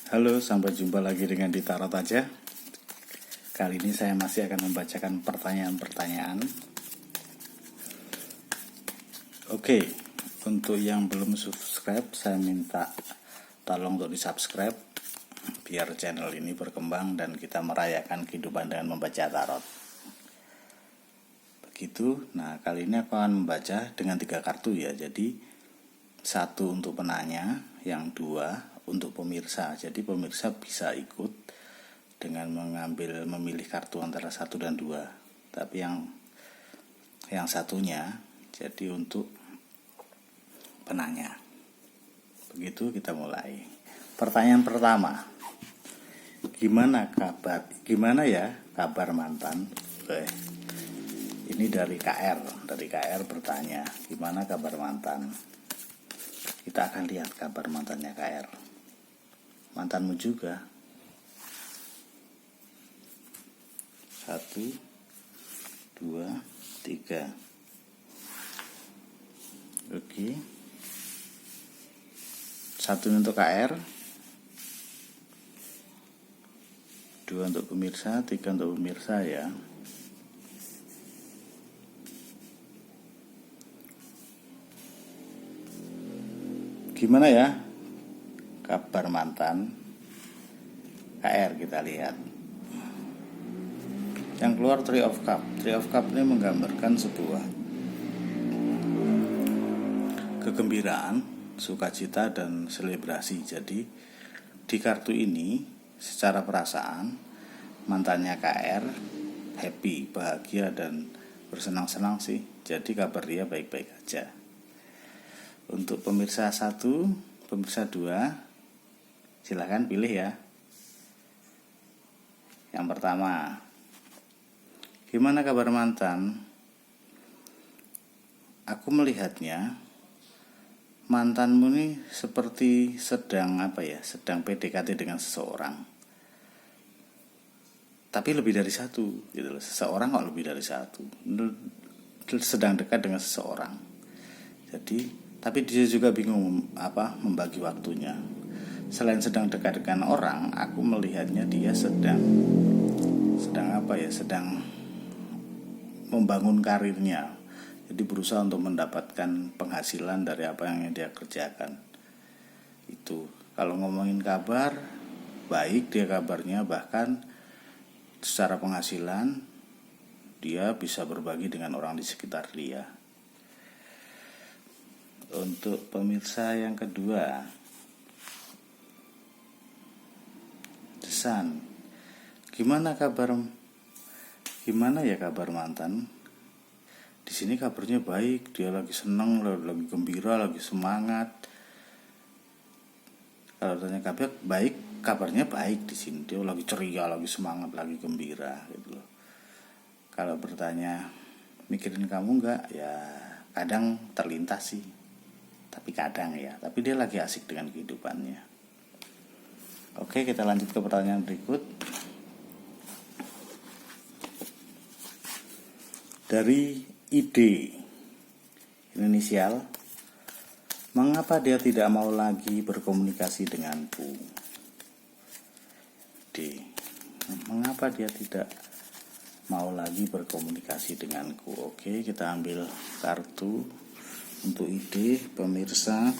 Halo, sampai jumpa lagi dengan di Tarot aja. Kali ini saya masih akan membacakan pertanyaan-pertanyaan. Oke, untuk yang belum subscribe, saya minta tolong untuk di subscribe biar channel ini berkembang dan kita merayakan kehidupan dengan membaca tarot. Begitu. Nah, kali ini aku akan membaca dengan 3 kartu ya. Jadi 1 untuk penanya, yang 2 untuk pemirsa. Jadi pemirsa bisa ikut dengan memilih kartu antara 1 dan 2. Tapi yang satunya jadi untuk penanya. Begitu, kita mulai. Pertanyaan pertama. Gimana ya kabar mantan? Ini dari KR. Dari KR bertanya, gimana kabar mantan? Kita akan lihat kabar mantannya KR. Mantanmu juga. 1, 2, 3. Oke. 1 untuk KR, 2 untuk pemirsa, 3 untuk pemirsa ya. Gimana ya kabar mantan KR, kita lihat. Yang keluar Three of Cup. Three of Cup ini menggambarkan sebuah kegembiraan, sukacita dan selebrasi. Jadi di kartu ini secara perasaan mantannya KR happy, bahagia dan bersenang-senang sih. Jadi kabar dia baik-baik aja. Untuk pemirsa 1, pemirsa 2, silahkan pilih ya. Yang pertama, gimana kabar mantan? Aku melihatnya mantanmu nih seperti sedang PDKT dengan seseorang. Tapi lebih dari satu, gitu loh. Seseorang kok lebih dari satu. Sedang dekat dengan seseorang. Tapi dia juga bingung membagi waktunya. Selain sedang dekat dengan orang, aku melihatnya dia sedang membangun karirnya. Jadi berusaha untuk mendapatkan penghasilan dari apa yang dia kerjakan. Itu kalau ngomongin kabar, baik dia kabarnya, bahkan secara penghasilan dia bisa berbagi dengan orang di sekitar dia. Untuk pemirsa yang kedua, The Sun. Gimana ya kabar mantan? Di sini kabarnya baik, dia lagi senang, lagi gembira, lagi semangat. Kalau tanya kabar baik, kabarnya baik di sini. Dia lagi ceria, lagi semangat, lagi gembira gitu loh. Kalau bertanya mikirin kamu enggak? Ya kadang terlintas sih. Tapi kadang ya, tapi dia lagi asik dengan kehidupannya. Oke, kita lanjut ke pertanyaan berikut. Dari ID inisial, mengapa dia tidak mau lagi berkomunikasi denganku? D, mengapa dia tidak mau lagi berkomunikasi denganku? Oke, kita ambil kartu untuk ID pemirsa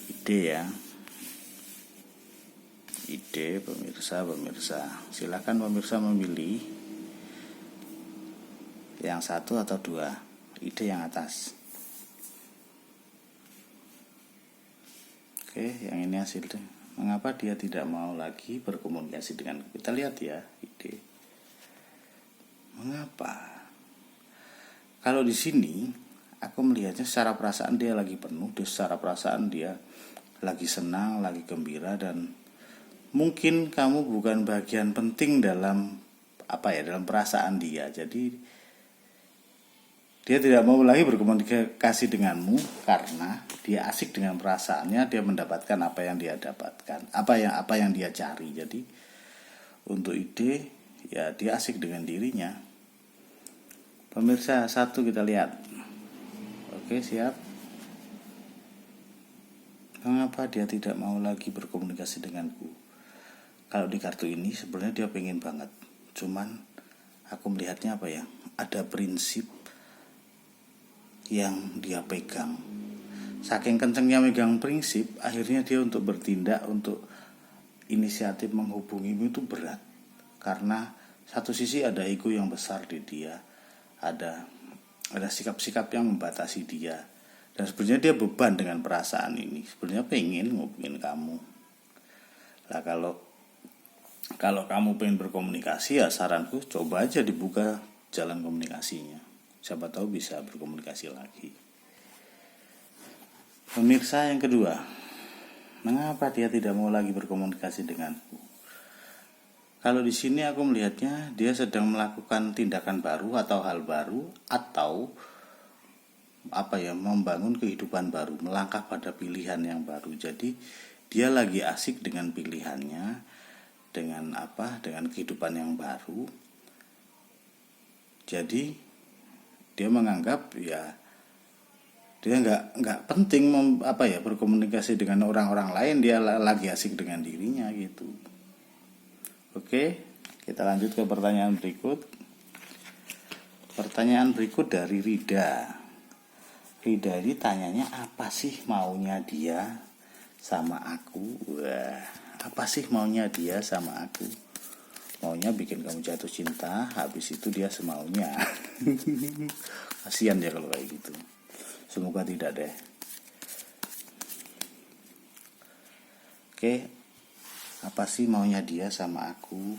ID ya. ID pemirsa. Silakan pemirsa memilih yang 1 atau 2. ID yang atas. Oke, yang ini hasilnya. Mengapa dia tidak mau lagi berkomunikasi dengan kita? Lihat ya, ID. Mengapa? Kalau di sini aku melihatnya secara perasaan dia lagi penuh, secara perasaan dia lagi senang, lagi gembira, dan mungkin kamu bukan bagian penting dalam dalam perasaan dia. Jadi dia tidak mau lagi berkomunikasi denganmu karena dia asik dengan perasaannya, dia mendapatkan apa yang dia dapatkan, apa yang dia cari. Jadi untuk ide ya dia asik dengan dirinya. Pemirsa 1 kita lihat. Oke, siap. Mengapa dia tidak mau lagi berkomunikasi denganku? Kalau di kartu ini sebenarnya dia pengen banget, cuman aku melihatnya apa ya, ada prinsip yang dia pegang. Saking kencengnya megang prinsip, akhirnya dia untuk bertindak, untuk inisiatif menghubungimu itu berat. Karena satu sisi ada ego yang besar di dia, ada sikap-sikap yang membatasi dia. Dan sebenarnya dia beban dengan perasaan ini. Sebenarnya pengen ngubungin kamu. Nah, kalau kamu pengen berkomunikasi, ya saranku coba aja dibuka jalan komunikasinya. Siapa tahu bisa berkomunikasi lagi. Pemirsa yang kedua, mengapa dia tidak mau lagi berkomunikasi denganku? Kalau di sini aku melihatnya dia sedang melakukan tindakan baru atau hal baru, atau membangun kehidupan baru, melangkah pada pilihan yang baru. Jadi dia lagi asik dengan pilihannya, dengan kehidupan yang baru. Jadi dia menganggap ya dia nggak penting berkomunikasi dengan orang-orang lain, dia lagi asik dengan dirinya gitu. Oke, kita lanjut ke pertanyaan berikut. Pertanyaan berikut dari Rida. Rida ini tanyanya, apa sih maunya dia sama aku? Wah, apa sih maunya dia sama aku? Maunya bikin kamu jatuh cinta, habis itu dia semaunya. Kasian ya kalau kayak gitu. Semoga tidak deh. Oke, apa sih maunya dia sama aku?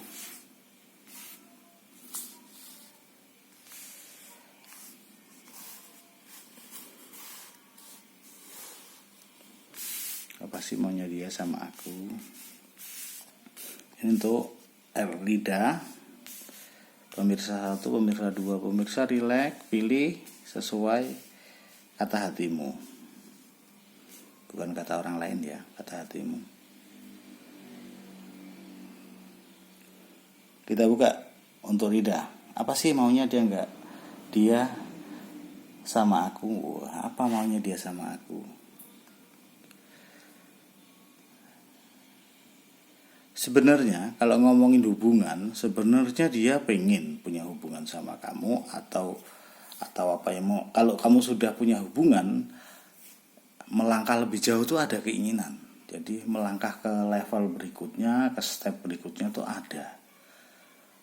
Apa sih maunya dia sama aku? Ini untuk Erlida, pemirsa 1, pemirsa 2, pemirsa rileks, pilih sesuai kata hatimu. Bukan kata orang lain ya, kata hatimu. Kita buka untuk Rida. Apa sih maunya dia sama aku? Apa maunya dia sama aku? Sebenarnya kalau ngomongin hubungan, sebenarnya dia pengen punya hubungan sama kamu, atau kalau kamu sudah punya hubungan, melangkah lebih jauh tuh ada keinginan. Jadi melangkah ke level berikutnya, ke step berikutnya tuh ada.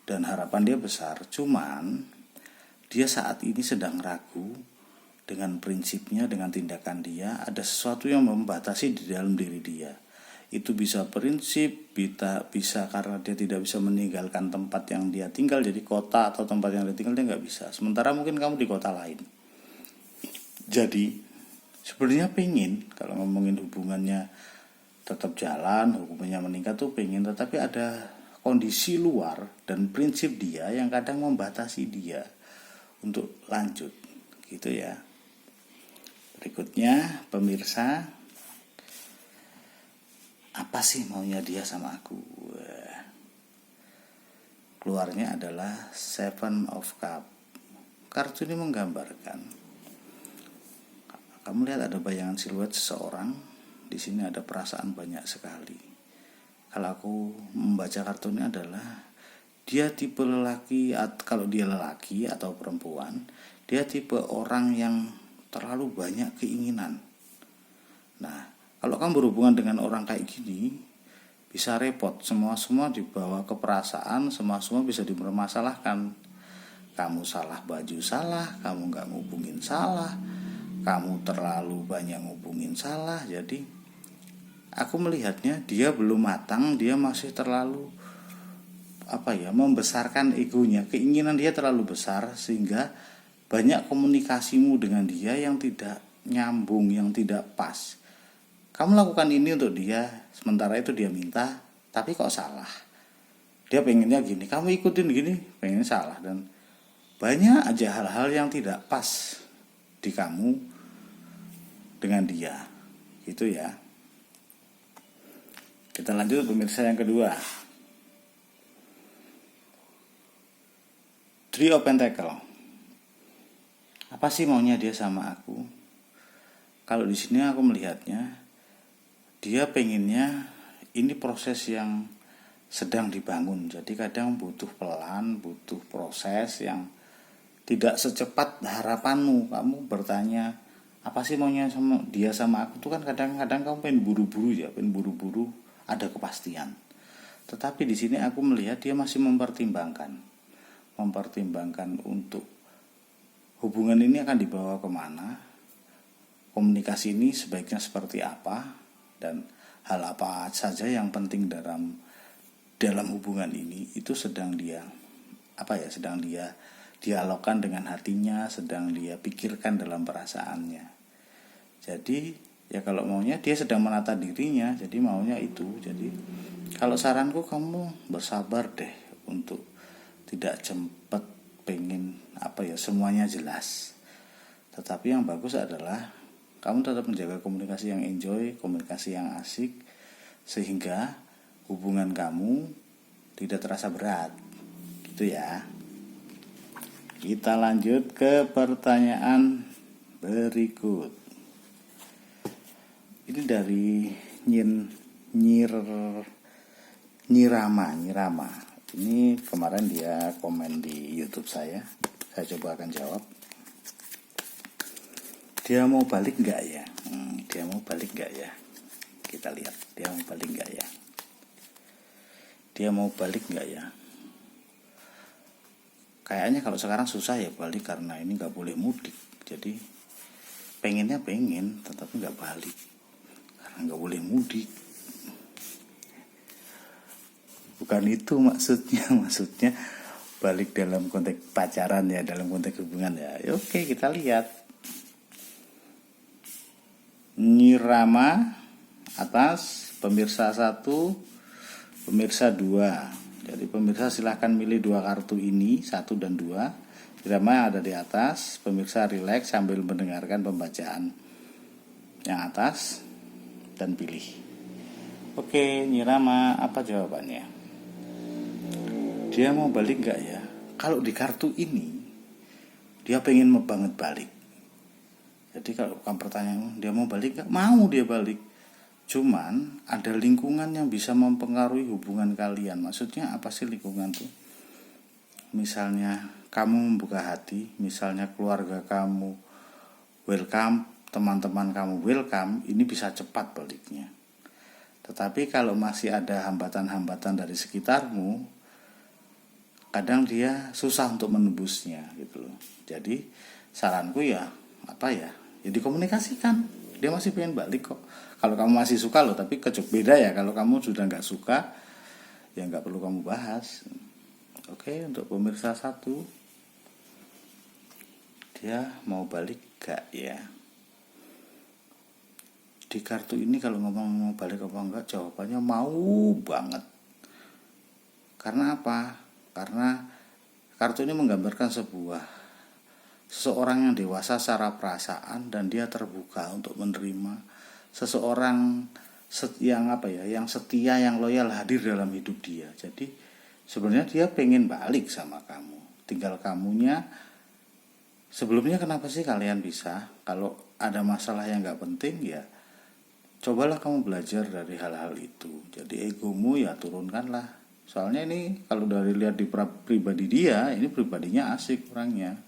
Dan harapan dia besar. Cuman dia saat ini sedang ragu dengan prinsipnya, dengan tindakan dia. Ada sesuatu yang membatasi di dalam diri dia. Itu bisa prinsip, bisa karena dia tidak bisa meninggalkan tempat yang dia tinggal, jadi kota atau tempat yang dia tinggal dia nggak bisa. Sementara mungkin kamu di kota lain. Jadi sebenarnya pengen, kalau ngomongin hubungannya tetap jalan, hubungannya meningkat tuh pengen, tetapi ada kondisi luar dan prinsip dia yang kadang membatasi dia untuk lanjut, gitu ya. Berikutnya, pemirsa, apa sih maunya dia sama aku? Keluarnya adalah Seven of Cups. Kartu ini menggambarkan, kamu lihat ada bayangan siluet seseorang. Di sini ada perasaan banyak sekali. Kalau aku membaca kartu ini adalah dia tipe lelaki, kalau dia lelaki atau perempuan, dia tipe orang yang terlalu banyak keinginan. Nah, kalau kamu berhubungan dengan orang kayak gini, bisa repot. Semua dibawa ke perasaan, semua bisa dipermasalahkan. Kamu salah baju salah, kamu gak ngubungin salah, kamu terlalu banyak ngubungin salah. Jadi aku melihatnya dia belum matang, dia masih terlalu membesarkan egonya. Keinginan dia terlalu besar sehingga banyak komunikasimu dengan dia yang tidak nyambung, yang tidak pas. Kamu lakukan ini untuk dia, sementara itu dia minta, tapi kok salah. Dia pengennya gini, kamu ikutin gini, pengen salah. Dan banyak aja hal-hal yang tidak pas di kamu dengan dia, gitu ya. Kita lanjut pemirsa yang kedua. Three of Pentacles. Apa sih maunya dia sama aku? Kalau di sini aku melihatnya, dia pengennya ini proses yang sedang dibangun. Jadi kadang butuh pelan, butuh proses yang tidak secepat harapanmu. Kamu bertanya, apa sih maunya sama dia sama aku tuh kan kadang-kadang kamu pengen buru-buru ya, pengen buru-buru ada kepastian. Tetapi di sini aku melihat dia masih mempertimbangkan untuk hubungan ini akan dibawa kemana, komunikasi ini sebaiknya seperti apa, dan hal apa saja yang penting dalam hubungan ini itu sedang dia dialogkan dengan hatinya, sedang dia pikirkan dalam perasaannya. Jadi ya kalau maunya dia sedang menata dirinya, jadi maunya itu. Jadi kalau saranku kamu bersabar deh untuk tidak cepat pengen semuanya jelas. Tetapi yang bagus adalah kamu tetap menjaga komunikasi yang enjoy, komunikasi yang asik, sehingga hubungan kamu tidak terasa berat. Gitu ya. Kita lanjut ke pertanyaan berikut. Ini dari Nyirama. Ini kemarin dia komen di YouTube saya. Saya coba akan jawab. Dia mau balik nggak ya? Dia mau balik nggak ya? Kita lihat. Dia mau balik nggak ya? Dia mau balik nggak ya? Kayaknya kalau sekarang susah ya balik karena ini nggak boleh mudik. Jadi pengennya tetapi nggak balik karena nggak boleh mudik. Bukan itu maksudnya balik dalam konteks pacaran ya, dalam konteks hubungan ya. Oke, kita lihat. Nyirama atas, pemirsa 1, pemirsa 2. Jadi pemirsa silahkan milih 2 kartu ini, 1 dan 2. Nyirama ada di atas, pemirsa rileks sambil mendengarkan pembacaan yang atas dan pilih. Oke, Nyirama, apa jawabannya? Dia mau balik gak ya? Kalau di kartu ini dia pengen banget balik. Jadi kalau kamu pertanyaan dia mau balik gak? Mau dia balik. Cuman ada lingkungan yang bisa mempengaruhi hubungan kalian. Maksudnya apa sih lingkungan tuh? Misalnya kamu membuka hati, misalnya keluarga kamu welcome, teman-teman kamu welcome, ini bisa cepat baliknya. Tetapi kalau masih ada hambatan-hambatan dari sekitarmu, kadang dia susah untuk menembusnya gitu loh. Jadi saranku ya dikomunikasikan. Dia masih pengen balik kok. Kalau kamu masih suka loh, tapi beda ya kalau kamu sudah nggak suka, ya nggak perlu kamu bahas. Oke, untuk pemirsa 1, dia mau balik gak ya? Di kartu ini kalau ngomong mau balik apa enggak, jawabannya mau banget. Karena apa? Karena kartu ini menggambarkan seseorang yang dewasa secara perasaan dan dia terbuka untuk menerima seseorang yang setia, yang loyal hadir dalam hidup dia. Jadi sebenarnya dia pengen balik sama kamu. Tinggal kamunya sebelumnya kenapa sih kalian bisa? Kalau ada masalah yang nggak penting ya cobalah kamu belajar dari hal-hal itu. Jadi egomu ya turunkanlah. Soalnya ini kalau dari lihat di pribadi dia, ini pribadinya asik orangnya.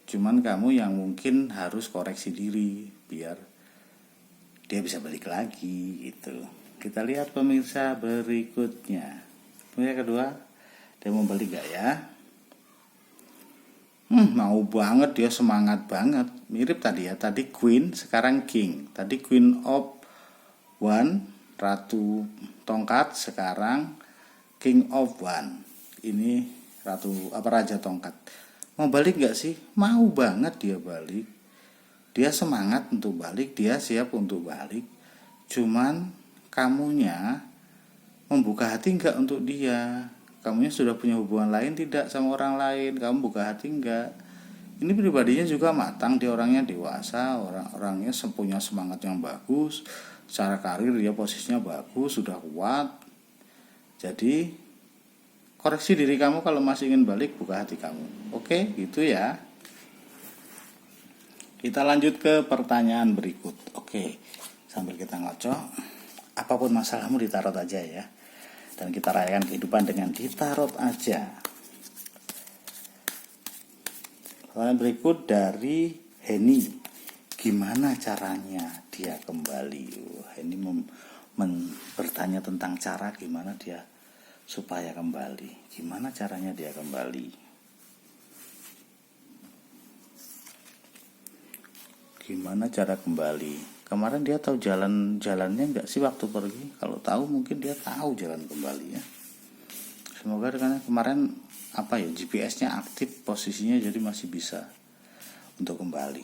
Cuman kamu yang mungkin harus koreksi diri biar dia bisa balik lagi gitu. Kita lihat pemirsa berikutnya. Pemirsa kedua, dia mau balik gak ya? Mau banget, dia semangat banget. Mirip tadi ya, tadi Queen, sekarang King. Tadi Queen of One, Ratu Tongkat, sekarang King of One. Ini Raja Tongkat. Mau balik gak sih? Mau banget dia balik. Dia semangat untuk balik, dia siap untuk balik. Cuman kamunya membuka hati gak untuk dia? Kamunya sudah punya hubungan lain tidak sama orang lain? Kamu buka hati gak? Ini pribadinya juga matang, dia orangnya dewasa, orangnya punya semangat yang bagus. Secara karir dia posisinya bagus, sudah kuat. Jadi koreksi diri kamu kalau masih ingin balik, buka hati kamu. Oke, gitu ya. Kita lanjut ke pertanyaan berikut. Oke, sambil kita ngocok. apapun masalahmu ditarot aja ya. Dan kita rayakan kehidupan dengan ditarot aja. Pertanyaan berikut dari Henny. Gimana caranya dia kembali? Henny bertanya tentang cara gimana dia supaya kembali. Gimana caranya dia kembali? Gimana cara kembali? Kemarin dia tahu jalannya enggak sih waktu pergi? Kalau tahu mungkin dia tahu jalan kembali ya. Semoga dengan kemarin GPS-nya aktif posisinya, jadi masih bisa untuk kembali.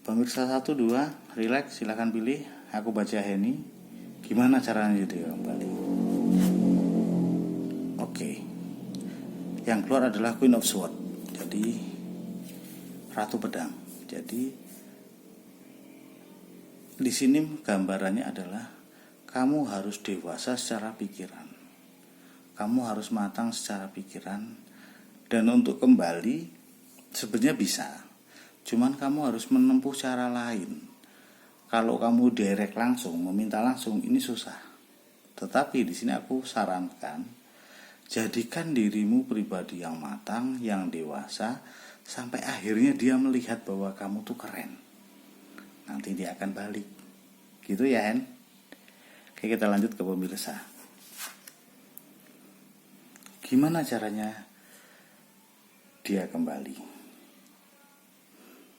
Pemirsa 1, 2, relax, silahkan pilih. Aku baca Henny. Gimana caranya dia kembali? Oke. Yang keluar adalah Queen of Swords. Jadi Ratu Pedang. Jadi di sini gambarannya adalah kamu harus dewasa secara pikiran. Kamu harus matang secara pikiran. Dan untuk kembali sebenarnya bisa. Cuman kamu harus menempuh cara lain. Kalau kamu direct langsung, meminta langsung, ini susah. Tetapi di sini aku sarankan, jadikan dirimu pribadi yang matang, yang dewasa, sampai akhirnya dia melihat bahwa kamu tuh keren. Nanti dia akan balik. Gitu ya, Hen? Oke, kita lanjut ke pemirsa. Gimana caranya dia kembali?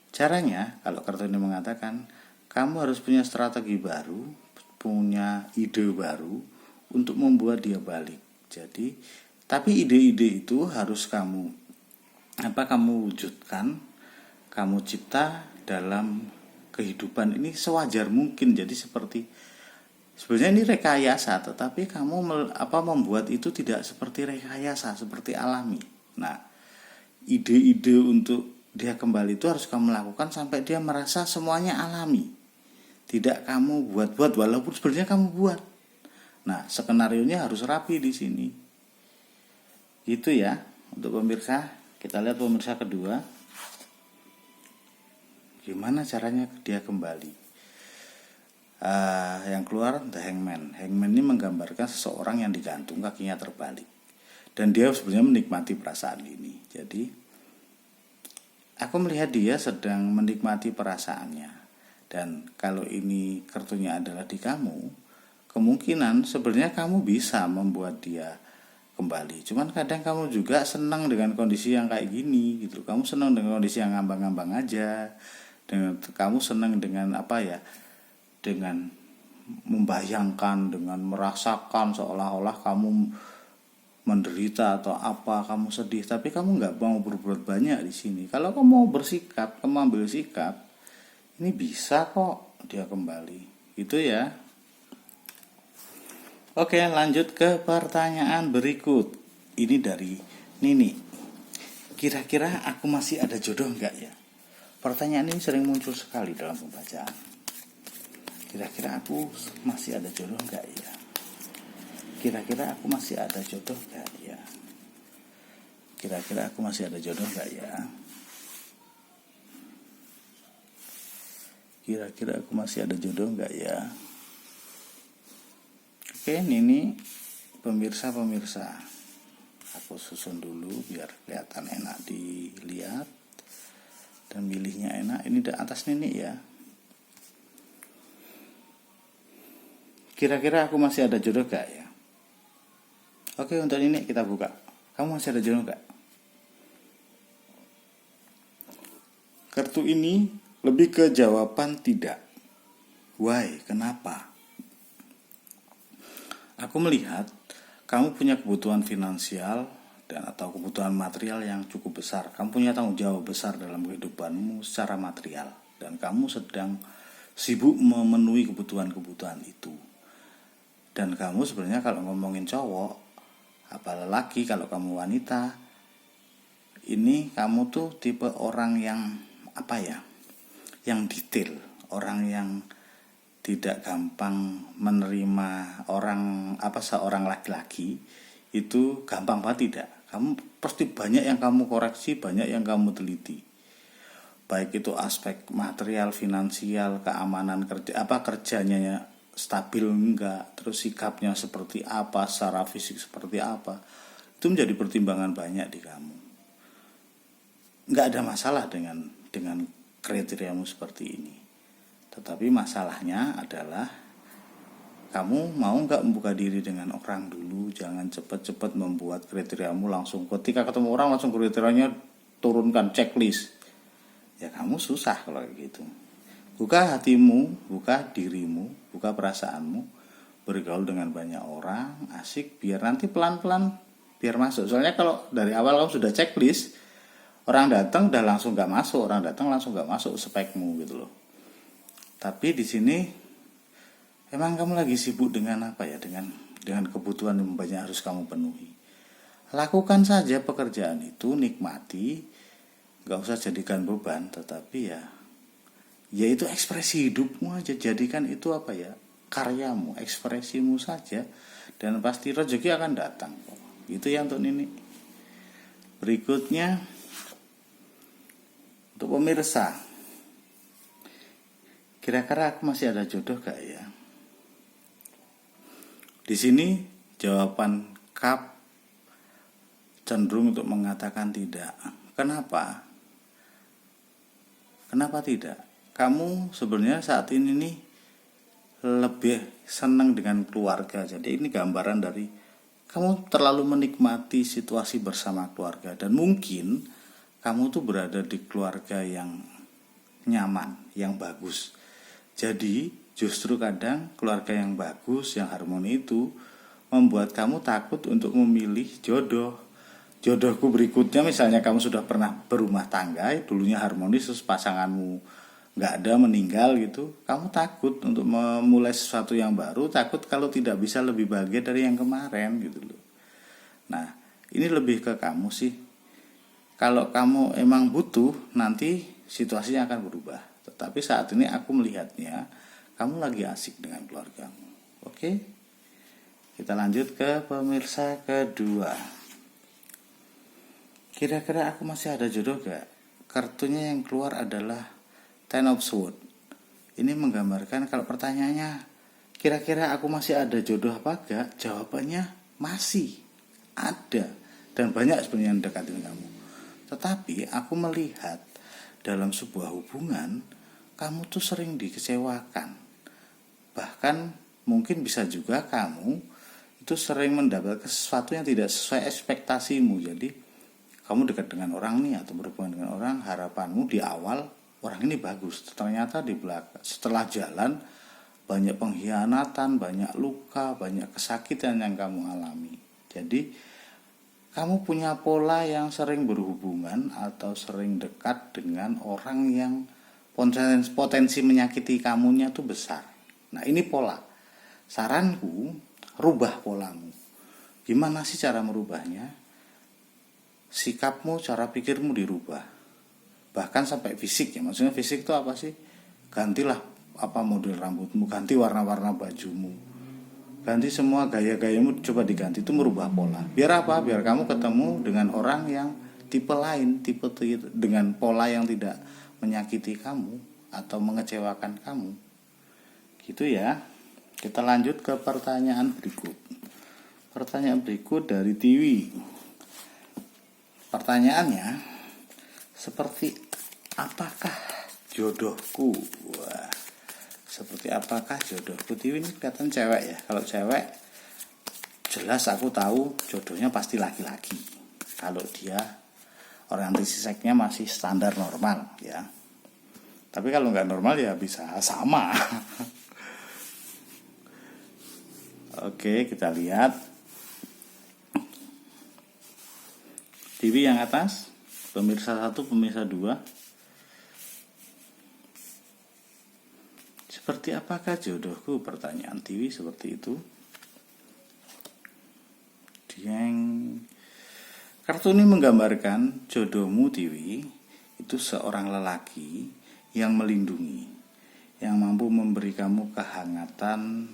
Caranya, kalau kartu ini mengatakan, kamu harus punya strategi baru, punya ide baru untuk membuat dia balik. Jadi, tapi ide-ide itu harus kamu wujudkan, kamu cipta dalam kehidupan ini sewajar mungkin. Jadi sebenarnya ini rekayasa, tetapi kamu membuat itu tidak seperti rekayasa, seperti alami. Nah, ide-ide untuk dia kembali itu harus kamu lakukan sampai dia merasa semuanya alami. Tidak kamu buat-buat walaupun sebenarnya kamu buat. Nah, skenarionya harus rapi di sini. Gitu ya untuk pemirsa. Kita lihat pemirsa kedua. Gimana caranya dia kembali? Yang keluar The Hangman. Hangman ini menggambarkan seseorang yang digantung, kakinya terbalik. Dan dia sebenarnya menikmati perasaan ini. Jadi aku melihat dia sedang menikmati perasaannya. Dan kalau ini kartunya adalah di kamu, kemungkinan sebenarnya kamu bisa membuat dia kembali. Cuman kadang kamu juga senang dengan kondisi yang kayak gini gitu. Kamu senang dengan kondisi yang ngambang-ngambang aja. Kamu senang dengan dengan membayangkan, dengan merasakan seolah-olah kamu menderita atau kamu sedih, tapi kamu nggak mau berbuat banyak di sini. Kalau kamu mau bersikap, kamu ambil sikap, ini bisa kok dia kembali, gitu ya. Oke, lanjut ke pertanyaan berikut. Ini dari Nini. Kira-kira aku masih ada jodoh nggak ya? Pertanyaan ini sering muncul sekali dalam pembacaan. Kira-kira aku masih ada jodoh nggak ya? Kira-kira aku masih ada jodoh gak ya? Kira-kira aku masih ada jodoh gak ya? Kira-kira aku masih ada jodoh gak ya? Oke, ini pemirsa. Aku susun dulu biar kelihatan enak dilihat. Dan milihnya enak. Ini di atas Nini ya. Kira-kira aku masih ada jodoh gak ya? Oke, untuk ini kita buka. Kamu masih ada jodoh gak? Kartu ini lebih ke jawaban tidak. Why? Kenapa? Aku melihat kamu punya kebutuhan finansial dan atau kebutuhan material yang cukup besar. Kamu punya tanggung jawab besar dalam kehidupanmu secara material. Dan kamu sedang sibuk memenuhi kebutuhan-kebutuhan itu. Dan kamu sebenarnya kalau ngomongin cowok, apa lelaki, kalau kamu wanita, ini kamu tuh tipe orang yang yang detail, orang yang tidak gampang menerima seorang laki-laki itu gampang banget, tidak. Kamu pasti banyak yang kamu koreksi, banyak yang kamu teliti. Baik itu aspek material, finansial, keamanan kerjanya stabil enggak, terus sikapnya seperti apa, secara fisik seperti apa, itu menjadi pertimbangan banyak di kamu. Enggak ada masalah dengan kriteriamu seperti ini, tetapi masalahnya adalah kamu mau nggak membuka diri dengan orang dulu. Jangan cepat-cepat membuat kriteriamu langsung ketika ketemu orang langsung kriterianya turunkan checklist. Ya kamu susah kalau gitu. Buka hatimu, buka dirimu, buka perasaanmu, bergaul dengan banyak orang, asik, biar nanti pelan-pelan biar masuk. Soalnya kalau dari awal kamu sudah checklist, orang datang udah langsung nggak masuk, orang datang langsung nggak masuk spekmu gitu loh. Tapi di sini emang kamu lagi sibuk dengan apa ya? Dengan kebutuhan yang banyak harus kamu penuhi. Lakukan saja pekerjaan itu, nikmati, nggak usah jadikan beban, tetapi ya itu ekspresi hidupmu aja, jadikan itu apa ya? Karyamu, ekspresimu saja, dan pasti rezeki akan datang. Itu ya untuk ini. Berikutnya untuk pemirsa, kira-kira aku masih ada jodoh gak ya? Di sini jawaban Kap cenderung untuk mengatakan tidak. Kenapa? Kenapa tidak? Kamu sebenarnya saat ini nih lebih senang dengan keluarga. Jadi ini gambaran dari kamu terlalu menikmati situasi bersama keluarga, dan mungkin kamu tuh berada di keluarga yang nyaman, yang bagus. Jadi justru kadang keluarga yang bagus, yang harmoni itu membuat kamu takut untuk memilih jodoh. Jodohku berikutnya misalnya kamu sudah pernah berumah tangga, dulunya harmonis, terus pasanganmu nggak ada, meninggal gitu, kamu takut untuk memulai sesuatu yang baru, takut kalau tidak bisa lebih bahagia dari yang kemarin gitu loh. Nah ini lebih ke kamu sih. Kalau kamu emang butuh, nanti situasinya akan berubah. Tetapi saat ini aku melihatnya kamu lagi asik dengan keluargamu. Oke? Kita lanjut ke pemirsa kedua. Kira-kira aku masih ada jodoh gak? Kartunya yang keluar adalah Ten of Swords. Ini menggambarkan kalau pertanyaannya kira-kira aku masih ada jodoh apa gak? Jawabannya masih ada. Dan banyak sebenarnya yang deketin kamu. Tetapi aku melihat dalam sebuah hubungan kamu tuh sering dikecewakan. Bahkan mungkin bisa juga kamu itu sering mendapatkan sesuatu yang tidak sesuai ekspektasimu. Jadi kamu dekat dengan orang nih atau berhubungan dengan orang, harapanmu di awal orang ini bagus. Ternyata di belakang setelah jalan banyak pengkhianatan, banyak luka, banyak kesakitan yang kamu alami. Jadi kamu punya pola yang sering berhubungan atau sering dekat dengan orang yang potensi menyakiti kamunya tuh besar. Nah ini pola. Saranku, rubah polamu. Gimana sih cara merubahnya? Sikapmu, cara pikirmu dirubah. Bahkan sampai fisik ya. Maksudnya fisik itu apa sih? Gantilah apa model rambutmu, ganti warna-warna bajumu, ganti semua gaya-gayamu, coba diganti. Itu merubah pola. Biar apa? Biar kamu ketemu dengan orang yang tipe lain, tipe dengan pola yang tidak menyakiti kamu atau mengecewakan kamu. Gitu ya. Kita lanjut ke pertanyaan berikut. Pertanyaan berikut dari Tiwi. Pertanyaannya, seperti apakah jodohku? Wah, seperti apakah jodohku? Tiwi ini kelihatan cewek ya. Kalau cewek, jelas aku tahu jodohnya pasti laki-laki. Kalau dia orientasi seksnya masih standar normal ya. Tapi kalau nggak normal ya bisa sama. Oke, kita lihat. TV yang atas, pemirsa 1, pemirsa 2. Seperti apakah jodohku? Pertanyaan TV seperti itu. Kartu ini menggambarkan jodohmu TV itu seorang lelaki yang melindungi, yang mampu memberi kamu kehangatan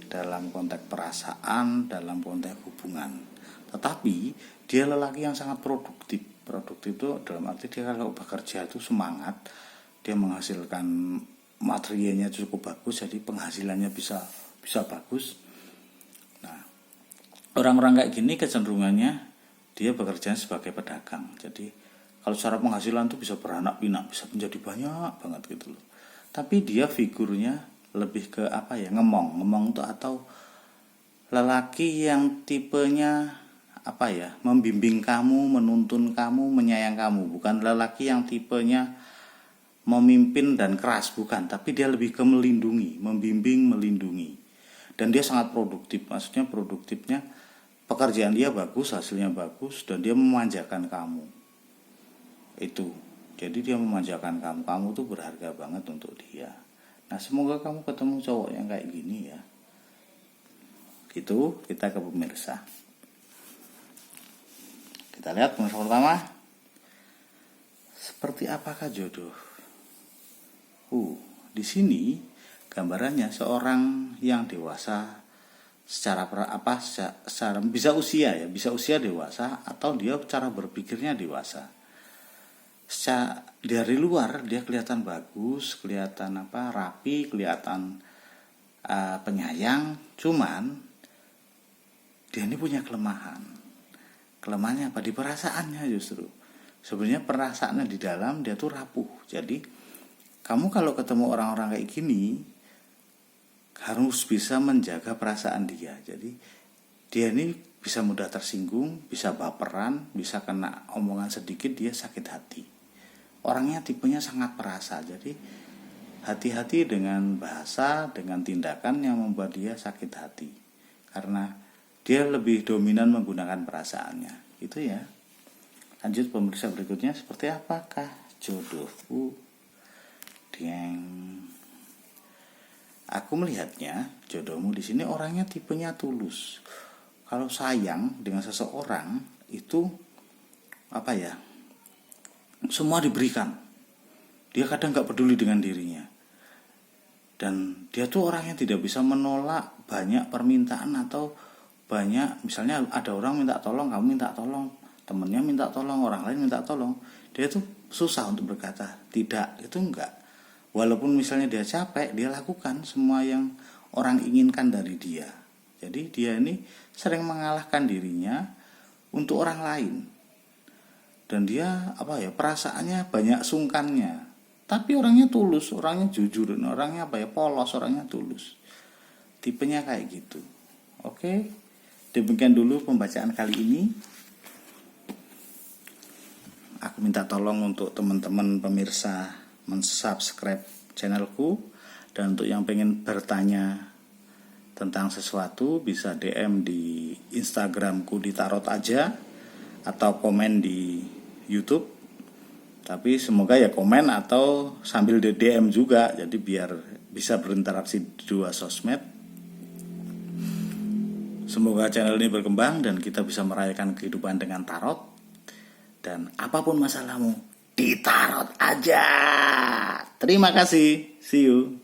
dalam konteks perasaan, dalam konteks hubungan. Tetapi dia lelaki yang sangat produktif. Produktif itu dalam arti dia kalau bekerja itu semangat, dia menghasilkan materialnya cukup bagus, jadi penghasilannya bisa bagus. Nah, orang-orang kayak gini kecenderungannya dia bekerja sebagai pedagang. Jadi kalau secara penghasilan tuh bisa beranak pinak, bisa menjadi banyak banget gitu loh. Tapi dia figurnya lebih ke apa ya, ngemong tuh, atau lelaki yang tipenya apa ya, membimbing kamu, menuntun kamu, menyayang kamu. Bukan lelaki yang tipenya memimpin dan keras, bukan, tapi dia lebih ke melindungi, membimbing, melindungi. Dan dia sangat produktif, maksudnya produktifnya pekerjaan dia bagus, hasilnya bagus, dan dia memanjakan kamu. Itu. Jadi dia memanjakan kamu. Kamu tuh berharga banget untuk dia. Nah, semoga kamu ketemu cowok yang kayak gini ya. Gitu, kita ke pemirsa. Kita lihat pemirsa pertama. Seperti apakah jodoh? Di sini gambarannya seorang yang dewasa secara bisa usia dewasa, atau dia cara berpikirnya dewasa. Dari luar dia kelihatan bagus, kelihatan rapi, kelihatan penyayang, cuman dia ini punya kelemahan. Kelemahannya apa? Di perasaannya justru. Sebenarnya perasaannya di dalam dia tuh rapuh. Jadi kamu kalau ketemu orang-orang kayak gini harus bisa menjaga perasaan dia. Jadi dia ini bisa mudah tersinggung, bisa baperan, bisa kena omongan sedikit dia sakit hati. Orangnya tipenya sangat perasa. Jadi hati-hati dengan bahasa, dengan tindakan yang membuat dia sakit hati. Karena dia lebih dominan menggunakan perasaannya. Itu ya. Lanjut pemirsa berikutnya, seperti apakah jodohku? Aku melihatnya jodohmu di sini orangnya tipenya tulus. Kalau sayang dengan seseorang itu semua diberikan. Dia kadang nggak peduli dengan dirinya. Dan dia tuh orangnya tidak bisa menolak banyak permintaan, atau banyak, misalnya ada orang minta tolong, kamu minta tolong, temennya minta tolong, orang lain minta tolong, dia tuh susah untuk berkata tidak. Itu enggak. Walaupun misalnya dia capek, dia lakukan semua yang orang inginkan dari dia. Jadi dia ini sering mengalahkan dirinya untuk orang lain. Dan dia perasaannya banyak sungkannya. Tapi orangnya tulus, orangnya jujur, orangnya polos, orangnya tulus. Tipenya kayak gitu. Oke. Demikian dulu pembacaan kali ini. Aku minta tolong untuk teman-teman pemirsa mensubscribe channelku, dan untuk yang pengen bertanya tentang sesuatu bisa DM di Instagramku di Tarot Aja, atau komen di YouTube. Tapi semoga ya komen atau sambil di DM juga, jadi biar bisa berinteraksi di dua sosmed. Semoga channel ini berkembang dan kita bisa merayakan kehidupan dengan tarot. Dan apapun masalahmu, ditarot aja. Terima kasih. See you.